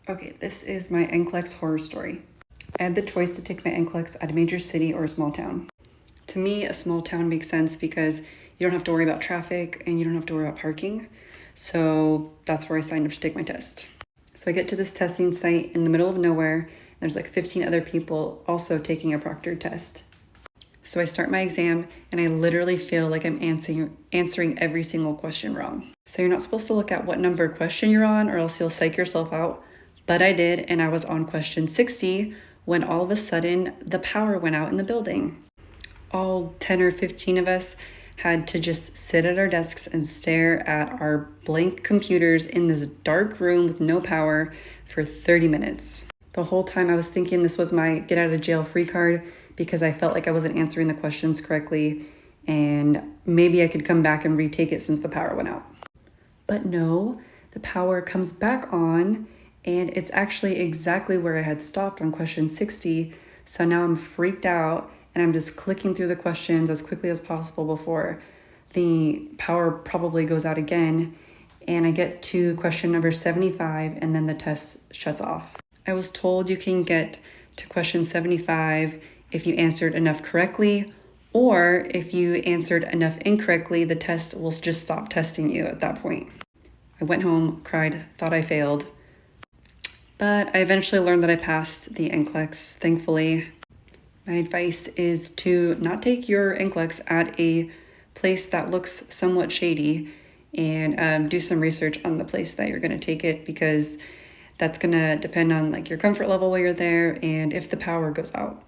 Okay, this is my Nclex horror story. I had the choice to take my Nclex at a major city or a small town. To me, a small town makes sense because you don't have to worry about traffic and you don't have to worry about parking. So that's where I signed up to take my test. So I get to this testing site in the middle of nowhere. There's like 15 other people also taking a proctored test. So I start my exam and I literally feel like I'm answering every single question wrong. So you're not supposed to look at what number question you're on or else you'll psych yourself out. But I did, and I was on question 60 when all of a sudden the power went out in the building. All 10 or 15 of us had to just sit at our desks and stare at our blank computers in this dark room with no power for 30 minutes. The whole time I was thinking this was my get out of jail free card because I felt like I wasn't answering the questions correctly and maybe I could come back and retake it since the power went out. But no, the power comes back on and it's actually exactly where I had stopped on question 60. So now I'm freaked out and I'm just clicking through the questions as quickly as possible before the power probably goes out again. And I get to question number 75 and then the test shuts off. I was told you can get to question 75 if you answered enough correctly, or if you answered enough incorrectly, the test will just stop testing you at that point. I went home, cried, thought I failed. But I eventually learned that I passed the Nclex, thankfully. My advice is to not take your Nclex at a place that looks somewhat shady and do some research on the place that you're going to take it because that's going to depend on like your comfort level while you're there and if the power goes out.